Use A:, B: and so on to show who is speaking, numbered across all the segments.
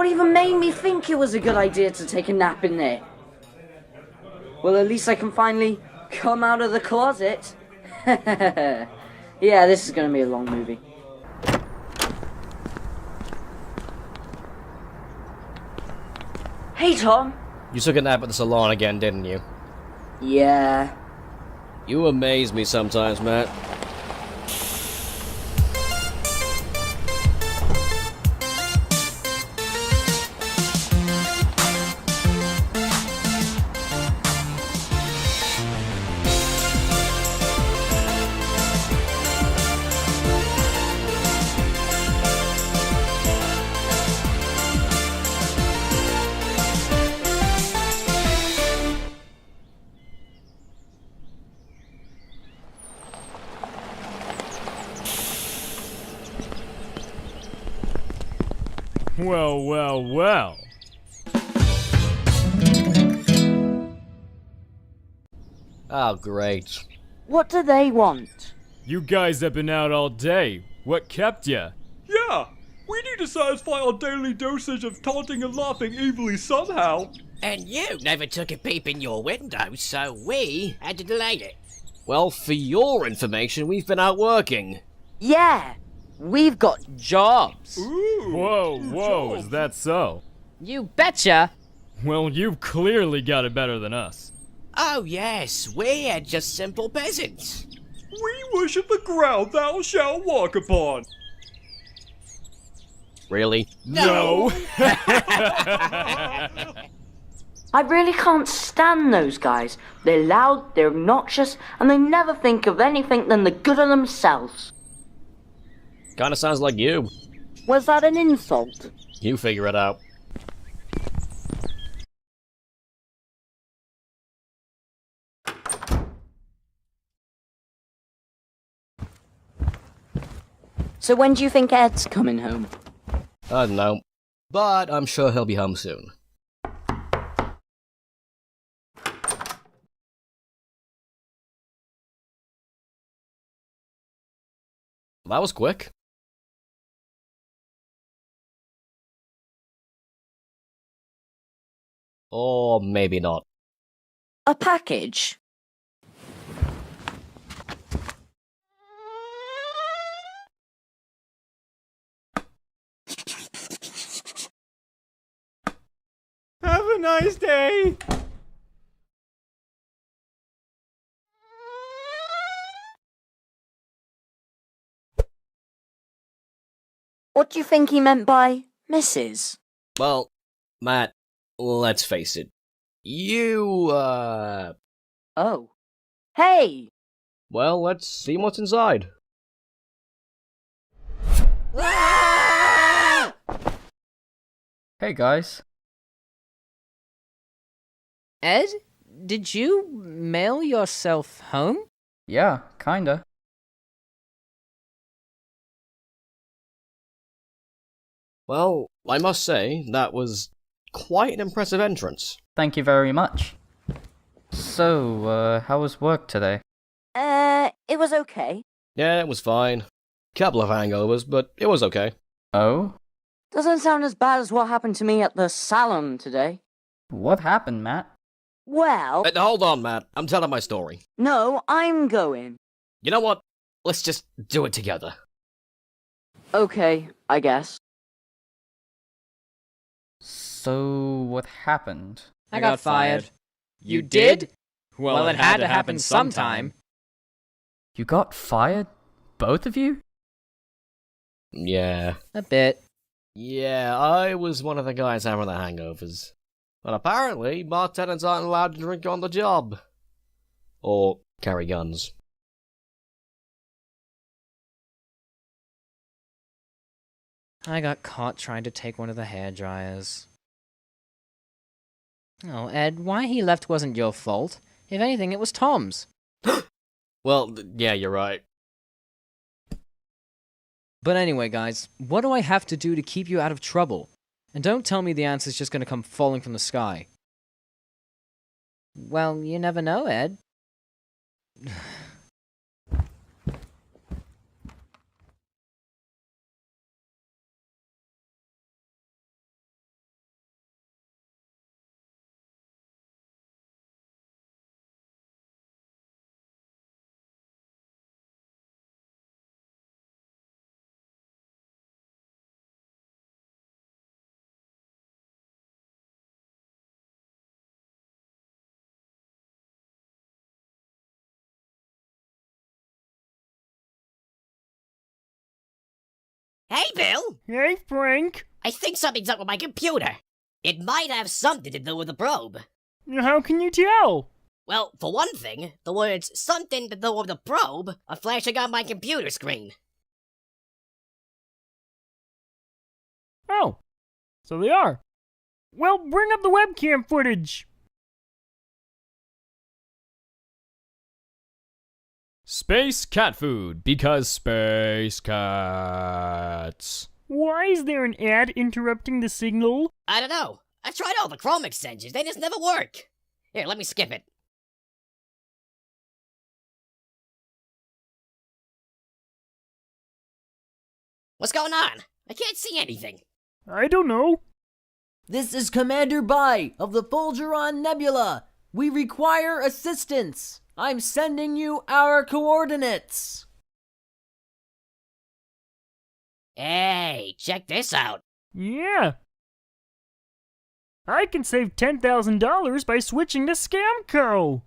A: even made me think it was a good idea to take a nap in there. Well, at least I can finally come out of the closet. Yeah, this is gonna be a long movie. Hey, Tom.
B: You took a nap at the salon again, didn't you?
A: Yeah.
B: You amaze me sometimes, Matt.
C: Well, well, well.
B: Oh, great.
A: What do they want?
C: You guys have been out all day. What kept ya?
D: Yeah, we need to satisfy our daily dosage of taunting and laughing evilly somehow.
E: And you never took a peep in your window, so we had to delay it.
B: Well, for your information, we've been out working.
A: Yeah, we've got jobs.
D: Ooh.
C: Whoa, is that so?
F: You betcha!
C: Well, you've clearly got it better than us.
E: Oh yes, we are just simple peasants.
D: We worship the ground thou shalt walk upon.
B: Really?
C: No!
A: I really can't stand those guys. They're loud, they're obnoxious, and they never think of anything than the good of themselves.
B: Kinda sounds like you.
A: Was that an insult?
B: You figure it out.
A: So when do you think Ed's coming home?
B: I don't know. But I'm sure he'll be home soon. That was quick. Or maybe not.
A: A package?
D: Have a nice day.
A: What do you think he meant by Mrs.?
B: Well, Matt, let's face it. You,
A: Oh. Hey!
B: well, let's see what's inside.
G: Hey guys.
F: Ed, did you mail yourself home?
G: Yeah, kinda.
B: Well, I must say, that was quite an impressive entrance.
G: Thank you very much. So, how was work today?
A: It was okay.
B: Yeah, it was fine. Couple of hangovers, but it was okay.
G: Oh?
A: Doesn't sound as bad as what happened to me at the salon today.
G: What happened, Matt?
A: Well,
B: Hold on, Matt. I'm telling my story.
A: no, I'm going.
B: You know what? Let's just do it together.
A: Okay, I guess.
G: So, what happened?
F: I got fired. You did? Well, it had to happen sometime.
G: You got fired? Both of you?
B: Yeah.
F: A bit.
B: Yeah, I was one of the guys having the hangovers. But apparently, bartenders aren't allowed to drink on the job. Or carry guns.
F: I got caught trying to take one of the hairdryers. Oh, Ed, why he left wasn't your fault. If anything, it was Tom's.
B: Well, yeah, you're right.
F: But anyway, guys, what do I have to do to keep you out of trouble? And don't tell me the answer's just gonna come falling from the sky. Well, you never know, Ed.
E: Hey, Bill!
H: Hey, Frank.
E: I think something's up with my computer. It might have something to do with the probe.
H: How can you tell?
E: Well, for one thing, the words something to do with the probe are flashing on my computer screen.
H: Oh, so they are. Well, bring up the webcam footage.
C: Space cat food, because space cats.
H: Why is there an ad interrupting the signal?
E: I don't know. I've tried all the Chrome extensions, they just never work. Here, let me skip it. What's going on? I can't see anything.
H: I don't know.
I: This is Commander Bai of the Fulgeron Nebula. We require assistance. I'm sending you our coordinates.
E: Hey, check this out.
H: Yeah. I can save $10,000 by switching to Scamco.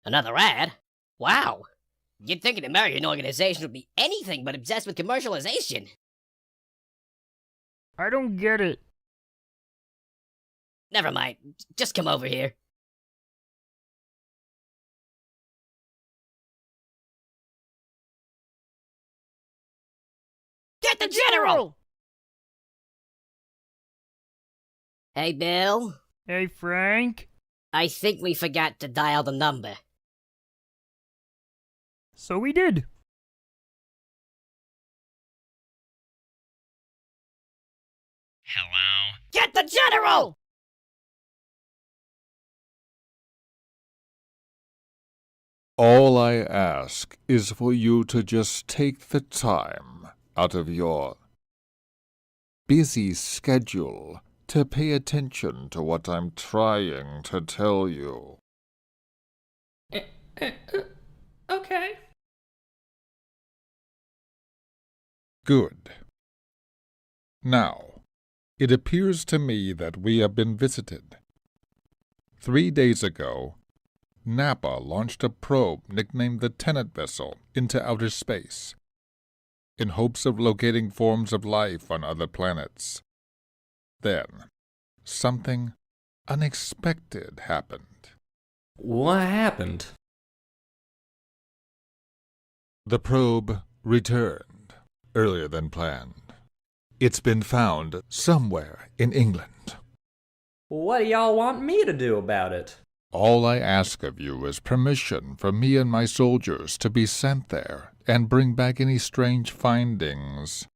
E: Another ad? Wow. You'd think an American organization would be anything but obsessed with commercialization.
H: I don't get it.
E: Never mind. Just come over here. Get the general! Hey, Bill.
H: Hey, Frank.
E: I think we forgot to dial the number.
H: So we did.
J: Hello?
E: Get the general!
K: All I ask is for you to just take the time out of your busy schedule to pay attention to what I'm trying to tell you.
G: Okay.
K: Good. Now, it appears to me that we have been visited. 3 days ago, Napa launched a probe nicknamed the Tenet Vessel into outer space, in hopes of locating forms of life on other planets. Then, something unexpected happened.
G: What happened?
K: The probe returned earlier than planned. It's been found somewhere in England.
G: What do y'all want me to do about it?
K: All I ask of you is permission for me and my soldiers to be sent there and bring back any strange findings.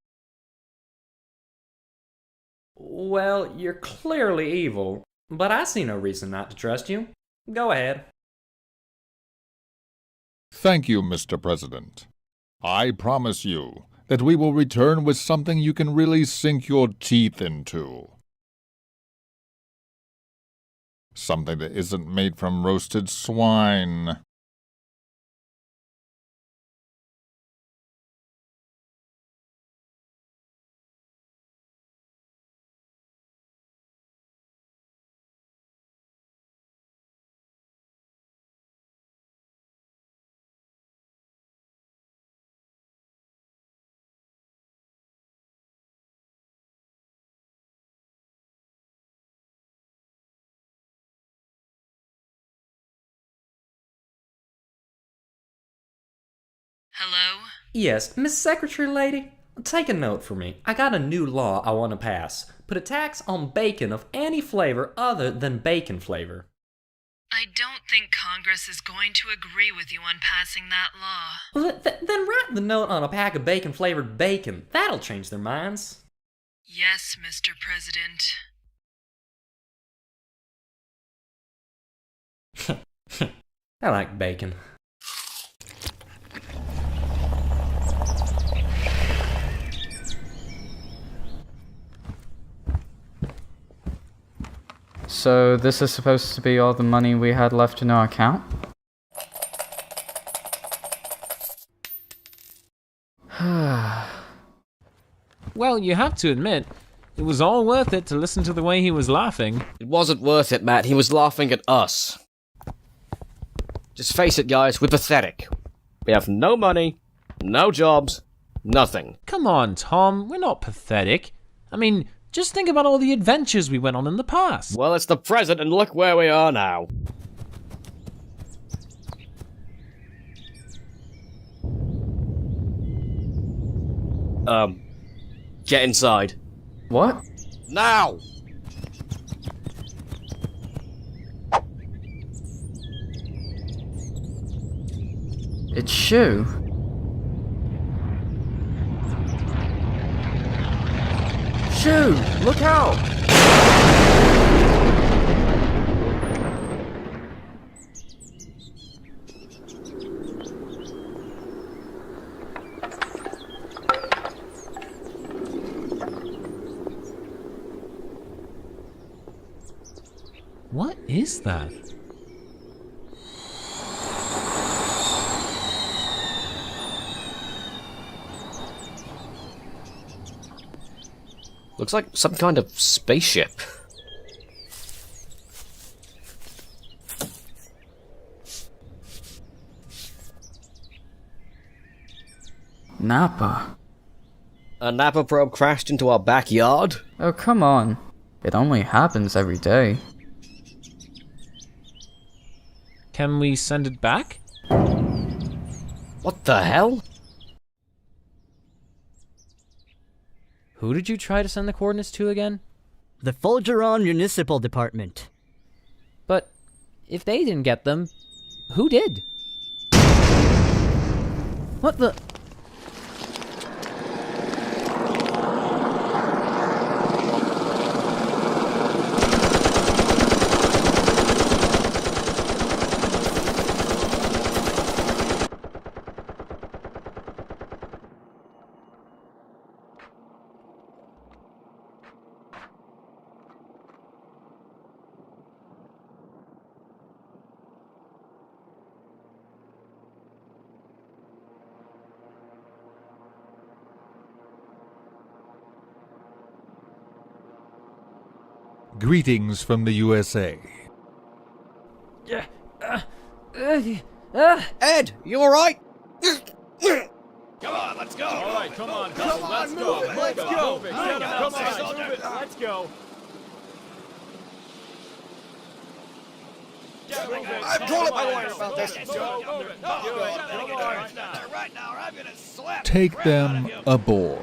G: Well, you're clearly evil, but I see no reason not to trust you. Go ahead.
K: Thank you, Mr. President. I promise you that we will return with something you can really sink your teeth into. Something that isn't made from roasted swine.
J: Hello?
G: Yes, Miss Secretary Lady, take a note for me. I got a new law I want to pass. Put a tax on bacon of any flavor other than bacon flavor.
J: I don't think Congress is going to agree with you on passing that law.
G: Well, then write the note on a pack of bacon-flavored bacon. That'll change their minds.
J: Yes, Mr. President.
G: I like bacon.
L: So this is supposed to be all the money we had left in our account?
M: Well, you have to admit, it was all worth it to listen to the way he was laughing.
B: It wasn't worth it, Matt. He was laughing at us. Just face it, guys, we're pathetic. We have no money, no jobs, Nothing.
M: Come on, Tom, we're not pathetic. I mean, just think about all the adventures we went on in the past.
B: Well, it's the present, and look where we are now. Get inside.
L: What?
B: Now!
L: It's Shu. Shu, look out!
M: What is that?
B: Looks like some kind of spaceship.
L: Nappa.
B: A Nappa probe crashed into our backyard?
L: Oh, come on. It only happens every day.
M: Can we send it back?
B: What the hell?
F: Who did you try to send the coordinates to again?
I: The Fulgeron Municipal Department.
F: But if they didn't get them, who did?
I: What the?
K: Greetings from the USA.
B: Ed, you alright?
C: Come on, let's go. All right, come on, let's go. Let's go. Come on, move it. Let's go.
B: I'm calling my lawyer about this.
C: Right now, or I'm gonna slap.
K: Take them aboard.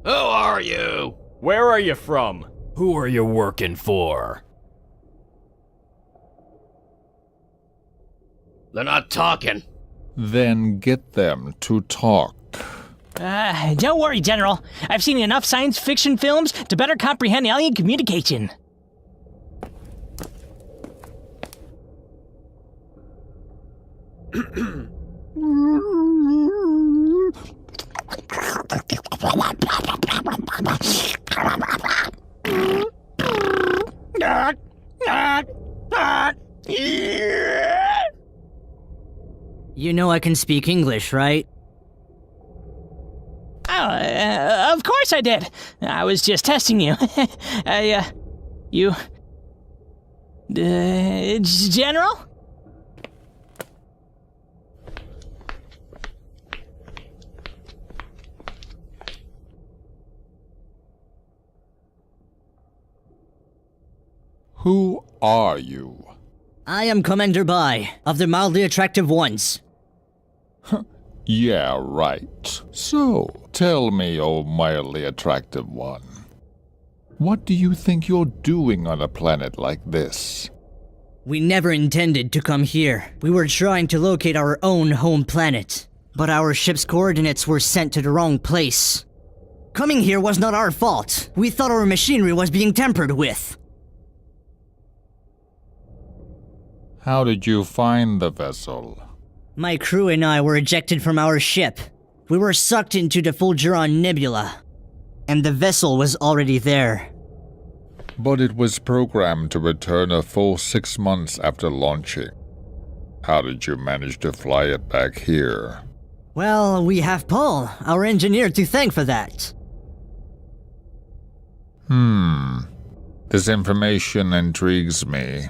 B: Who are you?
C: Where are you from? Who are you working for?
B: They're not talking.
K: Then get them to talk.
H: Don't worry, General. I've seen enough science fiction films to better comprehend alien communication.
I: You know I can speak English, right?
H: Oh, of course I did. I was just testing you. General?
K: Who are you?
E: I am Commander Bai, of the mildly attractive ones.
K: Yeah, right. So, tell me, oh mildly attractive one, what do you think you're doing on a planet like this?
E: We never intended to come here. We were trying to locate our own home planet, but our ship's coordinates were sent to the wrong place. Coming here was not our fault. We thought our machinery was being tampered with.
K: How did you find the vessel?
E: My crew and I were ejected from our ship. We were sucked into the Fulgeron Nebula, and the vessel was already there.
K: But it was programmed to return a full 6 months after launching. How did you manage to fly it back here?
E: Well, we have Paul, our engineer, to thank for that.
K: This information intrigues me.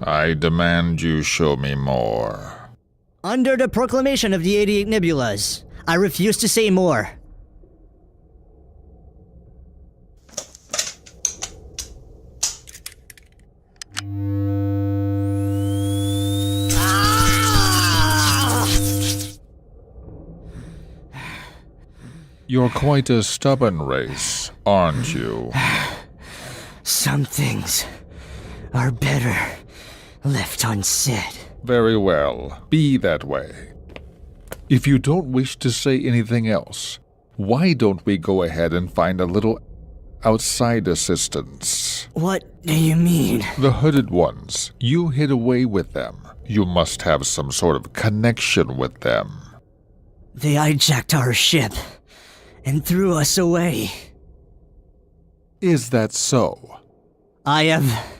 K: I demand you show me more.
E: Under the proclamation of the 88 Nebulas, I refuse to say more.
K: You're quite a stubborn race, aren't you?
E: Some things are better left unsaid.
K: Very well, be that way. If you don't wish to say anything else, why don't we go ahead and find a little outside assistance?
E: What do you mean?
K: The hooded ones. You hid away with them. You must have some sort of connection with them.
E: They hijacked our ship and threw us away.
K: Is that so?
E: I have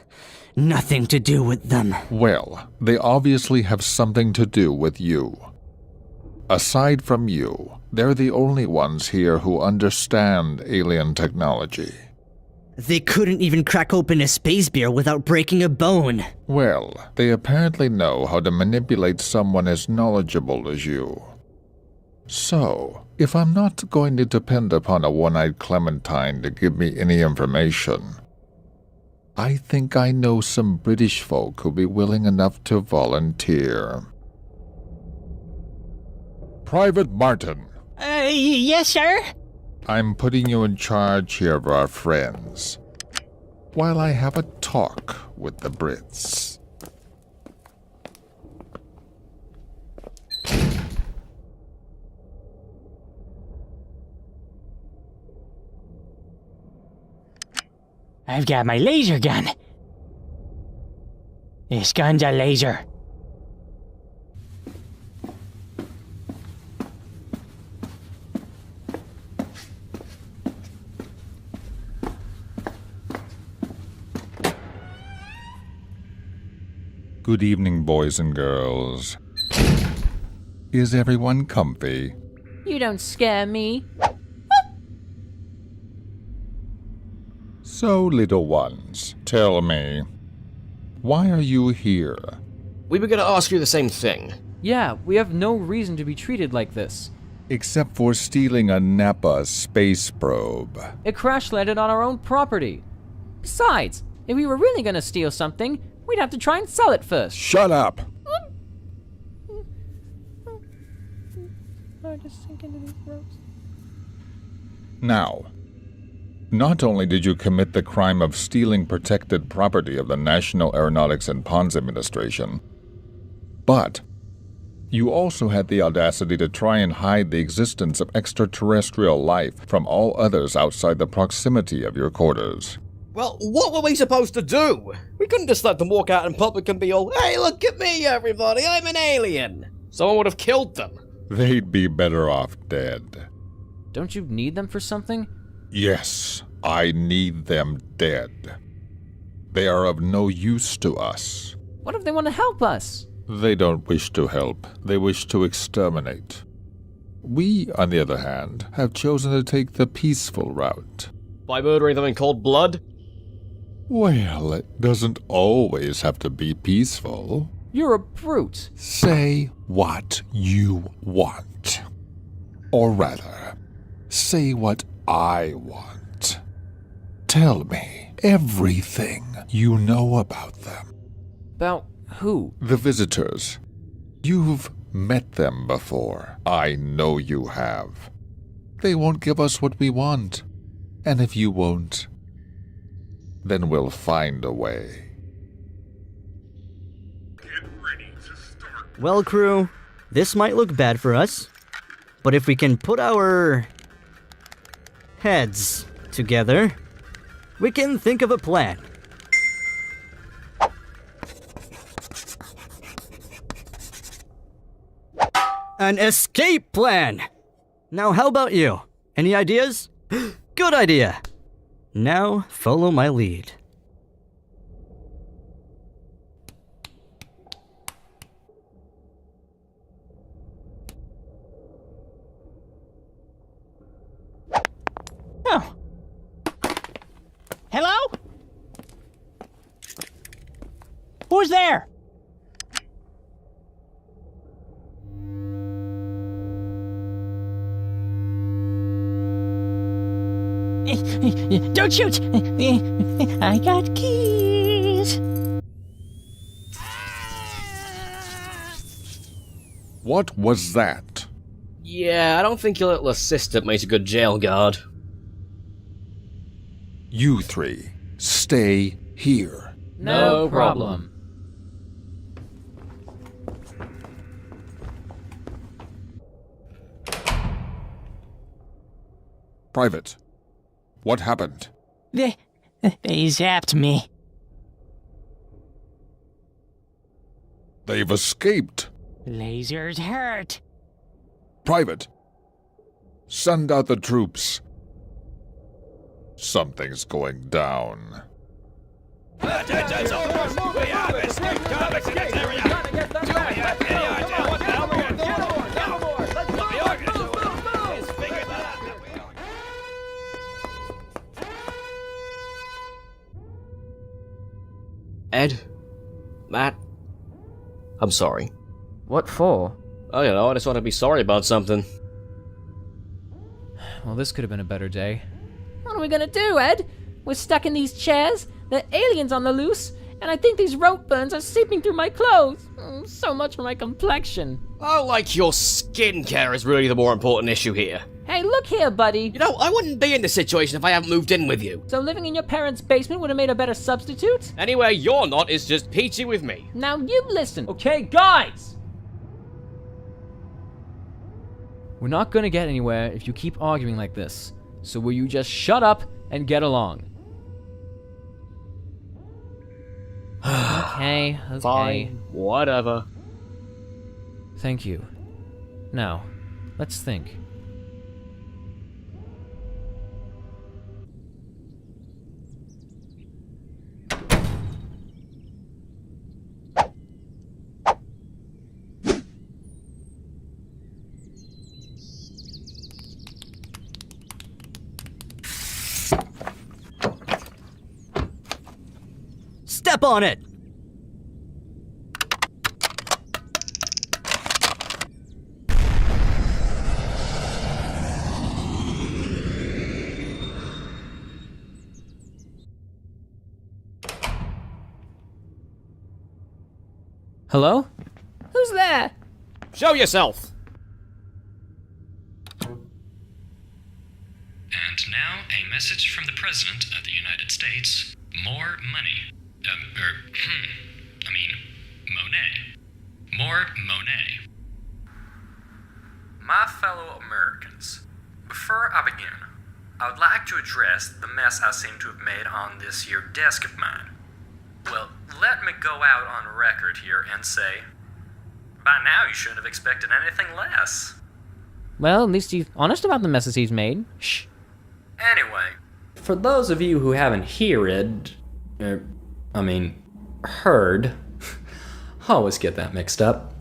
E: nothing to do with them.
K: Well, they obviously have something to do with you. Aside from you, they're the only ones here who understand alien technology.
E: They couldn't even crack open a space beer without breaking a bone.
K: Well, they apparently know how to manipulate someone as knowledgeable as you. So, if I'm not going to depend upon a one-eyed Clementine to give me any information, I think I know some British folk who'll be willing enough to volunteer. Private Martin.
H: Yes, sir?
K: I'm putting you in charge here of our friends, while I have a talk with the Brits.
H: I've got my laser gun. This gun's a laser.
K: Good evening, boys and girls. Is everyone comfy?
I: You don't scare me.
K: So, little ones, tell me, why are you here?
B: We were gonna ask you the same thing.
F: Yeah, we have no reason to be treated like this.
K: Except for stealing a Napa space probe.
F: It crash landed on our own property. Besides, if we were really gonna steal something, we'd have to try and sell it first.
K: Shut up! Now, not only did you commit the crime of stealing protected property of the National Aeronautics and Ponds Administration, but you also had the audacity to try and hide the existence of extraterrestrial life from all others outside the proximity of your quarters.
B: Well, what were we supposed to do? We couldn't just let them walk out in public and be all, "Hey, look at me, everybody, I'm an alien!" Someone would have killed them.
K: They'd be better off dead.
F: Don't you need them for something?
K: Yes, I need them dead. They are of no use to us.
F: What if they want to help us?
K: They don't wish to help. They wish to exterminate. We, on the other hand, have chosen to take the peaceful route.
B: By murdering them in cold blood?
K: Well, it doesn't always have to be peaceful.
F: You're a brute.
K: Say what you want. Or rather, say what I want. Tell me everything you know about them.
F: About who?
K: The visitors. You've met them before. I know you have. They won't give us what we want. And if you won't, then we'll find a way.
E: Well, crew, this might look bad for us, but if we can put our heads together, we can think of a plan. An escape plan! Now how about you? Any ideas? Good idea! Now follow my lead.
H: Oh. Hello? Who's there? Don't shoot! I got keys.
K: What was that?
B: Yeah, I don't think your little assistant makes a good jail guard.
K: You three, stay here.
F: No problem.
K: Private, what happened?
H: They zapped me.
K: They've escaped.
H: Lasers hurt.
K: Private, send out the troops. Something's going down.
C: Attention, soldiers! We have escaped convicts in this area! Do we have any idea what the hell we're doing? The organization is figured that out.
B: Ed? Matt? I'm sorry.
L: What for?
B: I don't know, I just want to be sorry about something.
F: Well, this could have been a better day.
N: What are we gonna do, Ed? We're stuck in these chairs, there are aliens on the loose, and I think these rope burns are seeping through my clothes. So much for my complexion.
B: Oh, like your skincare is really the more important issue here.
N: Hey, look here, buddy.
B: You know, I wouldn't be in this situation if I hadn't moved in with you.
N: So living in your parents' basement would have made a better substitute?
B: Anywhere you're not is just peachy with me.
N: Now you listen. Okay, guys!
F: We're not gonna get anywhere if you keep arguing like this. So will you just shut up and get along? Okay.
B: Fine, whatever.
F: Thank you. Now, let's think.
E: Step on it!
F: Hello?
N: Who's there?
B: Show yourself!
O: And now, a message from the President of the United States. More money. Monet. More Monet.
G: My fellow Americans, before I begin, I would like to address the mess I seem to have made on this here desk of mine. Well, let me go out on record here and say, by now you shouldn't have expected anything less.
F: Well, at least he's honest about the messes he's made. Shh.
G: Anyway, for those of you who haven't heard, I always get that mixed up.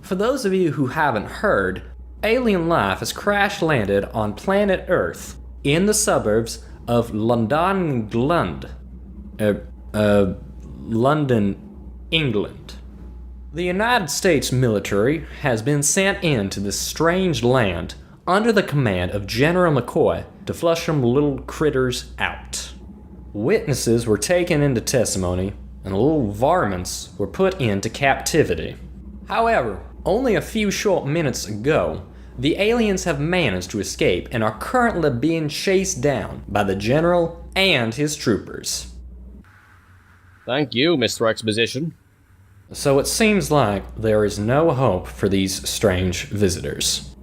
G: For those of you who haven't heard, alien life has crash-landed on planet Earth in the suburbs of London, England. The United States military has been sent into this strange land under the command of General McCoy to flush them little critters out. Witnesses were taken into testimony, and the little varmints were put into captivity. However, only a few short minutes ago, the aliens have managed to escape and are currently being chased down by the General and his troopers.
B: Thank you, Mr. Exposition.
G: So it seems like there is no hope for these strange visitors.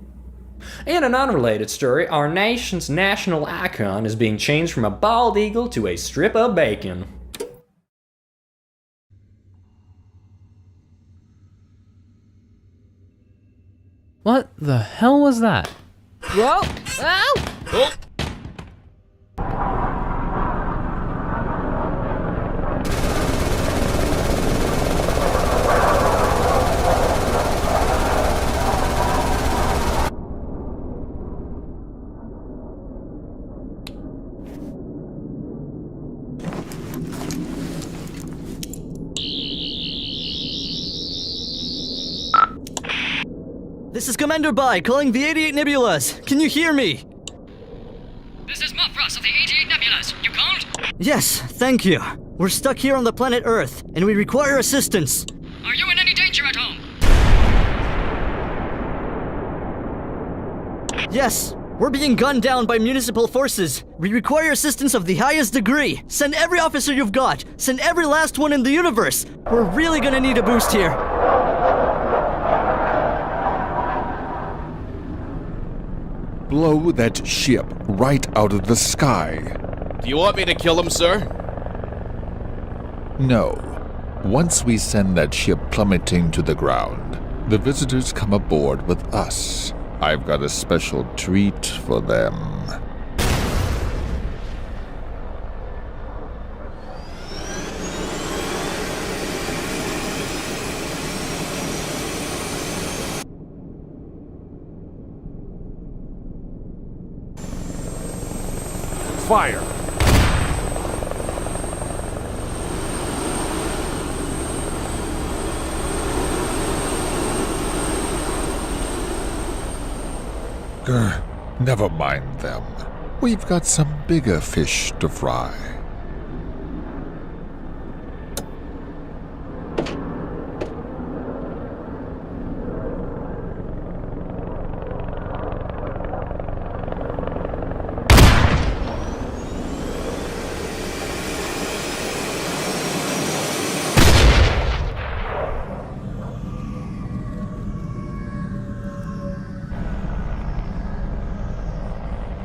G: In an unrelated story, our nation's national icon is being changed from a bald eagle to a strip of bacon.
F: What the hell was that?
N: Whoa! Ow!
B: Oh.
E: This is Commander Bai calling the 88 Nebulas. Can you hear me?
O: This is Mothras of the 88 Nebulas. You called?
E: Yes, thank you. We're stuck here on the planet Earth, and we require assistance.
O: Are you in any danger at home?
E: Yes, we're being gunned down by municipal forces. We require assistance of the highest degree. Send every officer you've got. Send every last one in the universe. We're really gonna need a boost here.
K: Blow that ship right out of the sky.
B: Do you want me to kill him, sir?
K: No. Once we send that ship plummeting to the ground, the visitors come aboard with us. I've got a special treat for them.
C: Fire!
K: Never mind them. We've got some bigger fish to fry.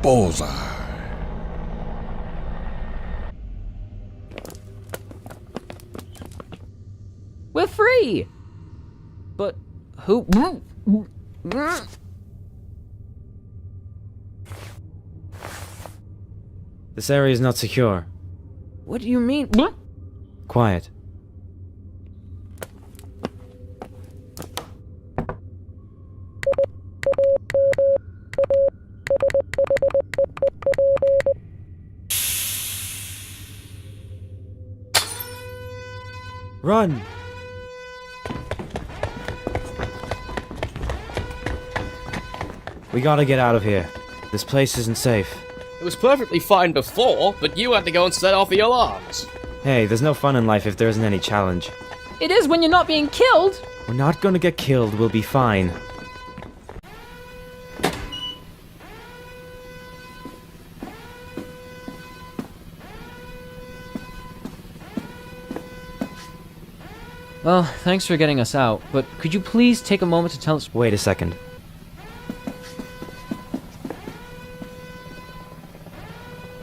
K: Bullseye.
N: We're free! But who?
F: This area is not secure.
N: What do you mean?
F: Quiet. Run! We gotta get out of here. This place isn't safe.
B: It was perfectly fine before, but you had to go and set off the alarms.
F: Hey, there's no fun in life if there isn't any challenge.
N: It is when you're not being killed!
F: We're not gonna get killed, we'll be fine. Well, thanks for getting us out, but could you please take a moment to tell us— Wait a second.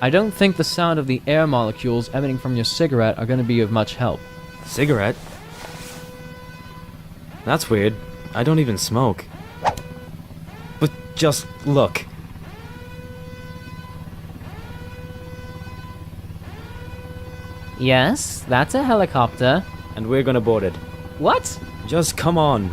F: I don't think the sound of the air molecules emanating from your cigarette are going to be of much help. Cigarette? That's weird. I don't even smoke. But just look.
N: Yes, that's a helicopter.
F: And we're gonna board it.
N: What?
F: Just come on.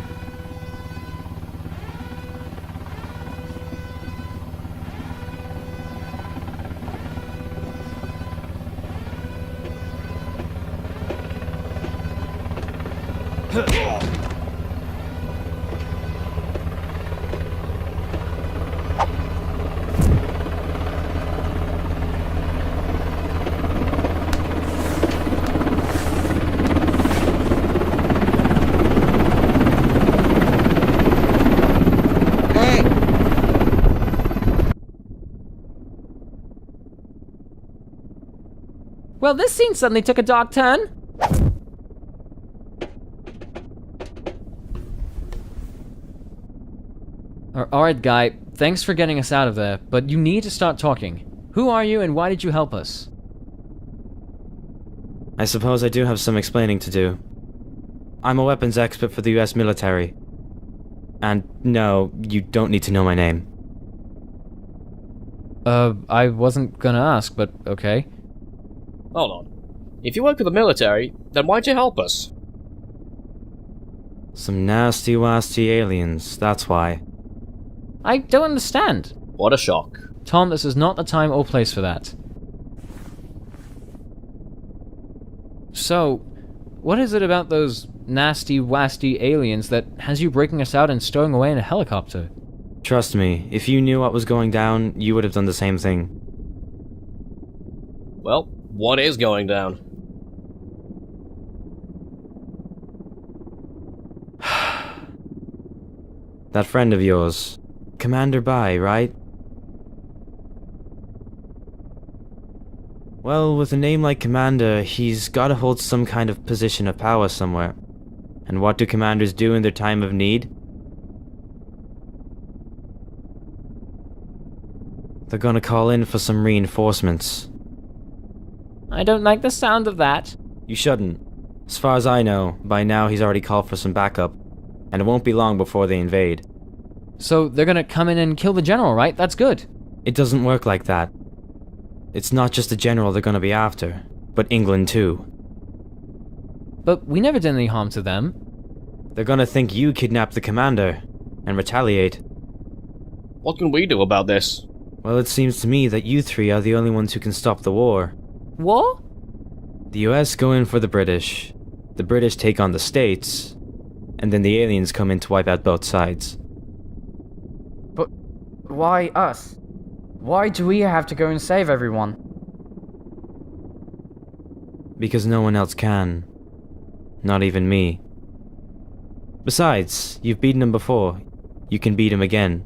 N: Well, this scene suddenly took a dark turn.
F: Alright, guy, thanks for getting us out of there, but you need to start talking. Who are you and why did you help us?
P: I suppose I do have some explaining to do. I'm a weapons expert for the US military. And no, you don't need to know my name.
F: I wasn't gonna ask, but okay.
B: Hold on. If you work for the military, then why'd you help us?
P: Some nasty-wasty aliens, that's why.
F: I don't understand.
B: What a shock.
F: Tom, this is not the time or place for that. So, what is it about those nasty-wasty aliens that has you breaking us out and stowing away in a helicopter?
P: Trust me, if you knew what was going down, you would have done the same thing.
B: Well, what is going down?
P: That friend of yours, Commander Bai, right? Well, with a name like Commander, he's gotta hold some kind of position of power somewhere. And what do commanders do in their time of need? They're gonna call in for some reinforcements.
N: I don't like the sound of that.
P: You shouldn't. As far as I know, by now he's already called for some backup. And it won't be long before they invade.
F: So they're gonna come in and kill the general, right? That's good.
P: It doesn't work like that. It's not just the general they're gonna be after, but England too.
F: But we never did any harm to them.
P: They're gonna think you kidnapped the commander, and retaliate.
B: What can we do about this?
P: Well, it seems to me that you three are the only ones who can stop the war.
N: War?
P: The US go in for the British take on the States, and then the aliens come in to wipe out both sides.
L: But why us? Why do we have to go and save everyone?
P: Because no one else can. Not even me. Besides, you've beaten him before. You can beat him again.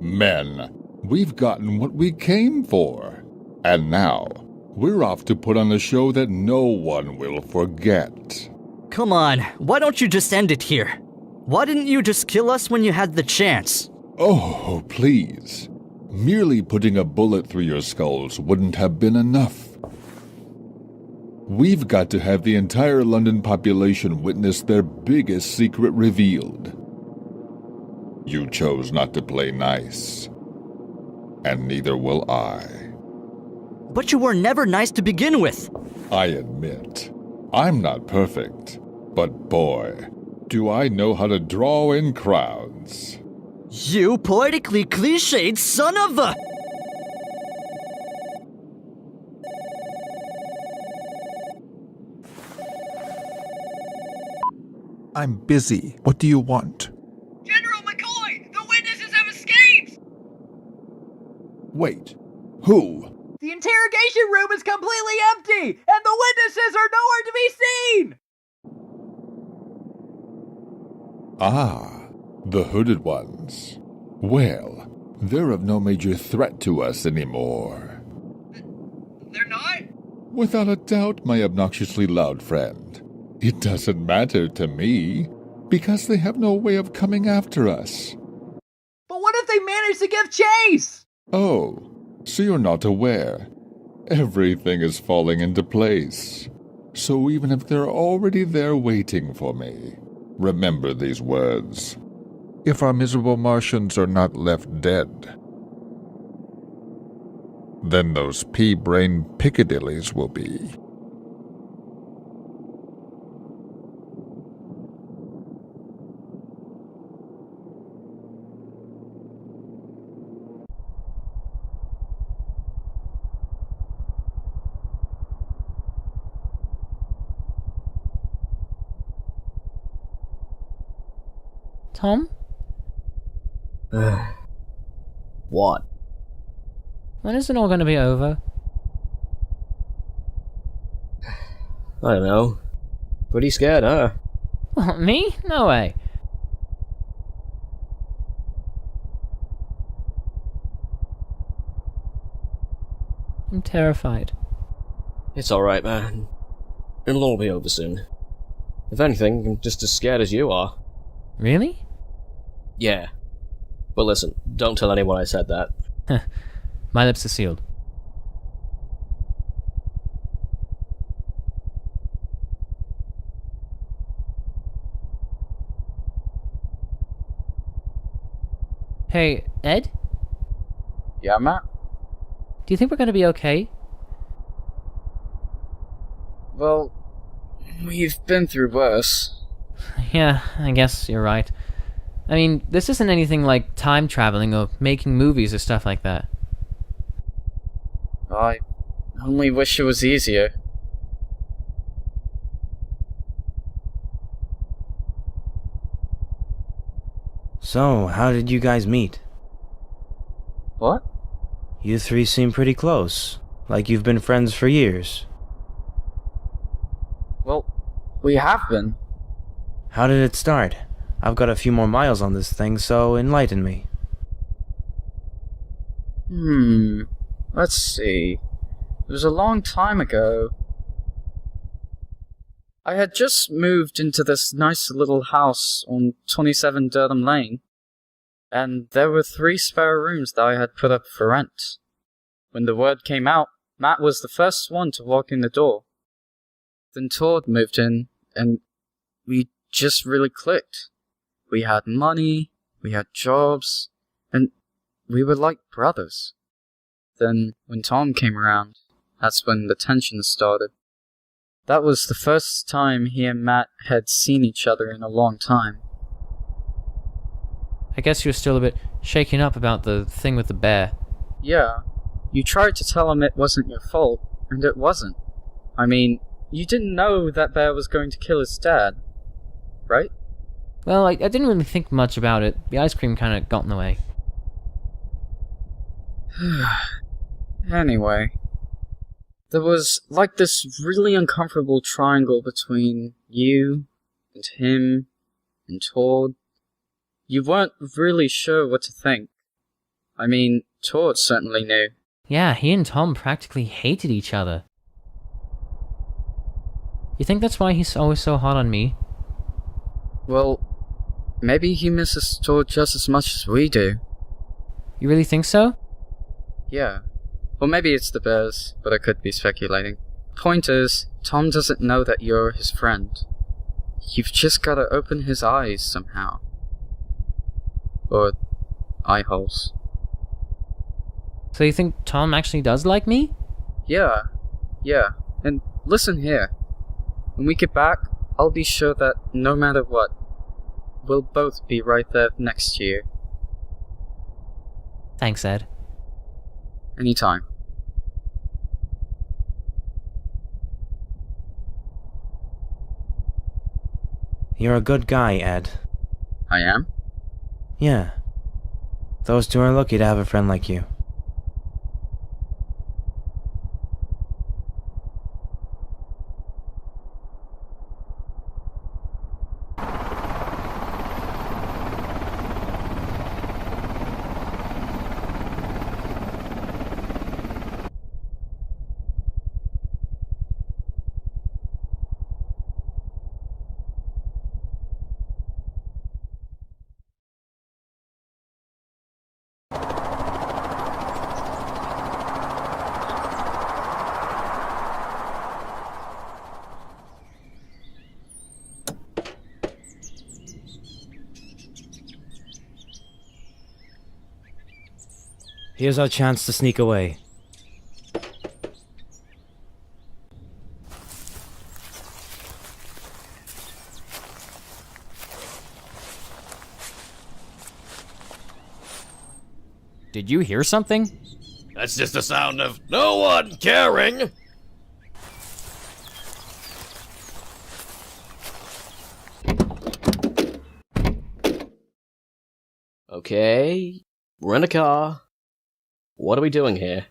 K: Men, we've gotten what we came for. And now, we're off to put on a show that no one will forget.
E: Come on, why don't you just end it here? Why didn't you just kill us when you had the chance?
K: Oh, please. Merely putting a bullet through your skulls wouldn't have been enough. We've got to have the entire London population witness their biggest secret revealed. You chose not to play nice. And neither will I.
E: But you were never nice to begin with.
K: I admit, I'm not perfect. But boy, do I know how to draw in crowds.
E: You poetically cliched son of a...
Q: I'm busy. What do you want?
R: General McCoy! The witnesses have escaped!
Q: Wait. Who?
R: The interrogation room is completely empty, and the witnesses are nowhere to be seen!
K: Ah, the hooded ones. Well, they're of no major threat to us anymore.
R: They're not?
K: Without a doubt, my obnoxiously loud friend. It doesn't matter to me, because they have no way of coming after us.
R: But what if they manage to give chase?
K: Oh, so you're not aware. Everything is falling into place. So even if they're already there waiting for me, remember these words. If our miserable Martians are not left dead, then those pea-brain Piccadillys will be.
N: Tom?
B: What?
N: When is it all going to be over?
B: I don't know. Pretty scared, huh?
N: Well, me? No way. I'm terrified.
B: It's alright, man. It'll all be over soon. If anything, I'm just as scared as you are.
N: Really?
B: Yeah. But listen, don't tell anyone I said that.
N: My lips are sealed. Hey, Ed?
L: Yeah, Matt?
N: Do you think we're gonna be okay?
L: Well, we've been through worse.
N: Yeah, I guess you're right. I mean, this isn't anything like time traveling or making movies or stuff like that.
L: I only wish it was easier.
P: So, how did you guys meet?
L: What?
P: You three seem pretty close. Like you've been friends for years.
L: Well, we have been.
P: How did it start? I've got a few more miles on this thing, so enlighten me.
L: Let's see. It was a long time ago. I had just moved into this nice little house on 27 Durham Lane, and there were 3 spare rooms that I had put up for rent. When the word came out, Matt was the first one to walk in the door. Then Todd moved in, and we just really clicked. We had money, we had jobs, and we were like brothers. Then, when Tom came around, that's when the tension started. That was the first time he and Matt had seen each other in a long time.
N: I guess you're still a bit shaken up about the thing with the bear.
L: Yeah, you tried to tell him it wasn't your fault, and it wasn't. I mean, you didn't know that bear was going to kill his dad, right?
N: Well, I didn't really think much about it. The ice cream kind of got in the way.
L: Anyway, there was like this really uncomfortable triangle between you and him and Todd. You weren't really sure what to think. I mean, Todd certainly knew.
N: Yeah, he and Tom practically hated each other. You think that's why he's always so hot on me?
L: Well, maybe he misses Todd just as much as we do.
N: You really think so?
L: Yeah. Or maybe it's the bears, but I could be speculating. Point is, Tom doesn't know that you're his friend. You've just gotta open his eyes somehow. Or eye holes.
N: So you think Tom actually does like me?
L: Yeah. And listen here. When we get back, I'll be sure that no matter what, we'll both be right there next year.
N: Thanks, Ed.
L: Anytime.
P: You're a good guy, Ed.
L: I am?
P: Yeah. Those two are lucky to have a friend like you. Here's our chance to sneak away.
F: Did you hear something?
B: That's just the sound of no one caring. Okay, we're in a car. What are we doing here?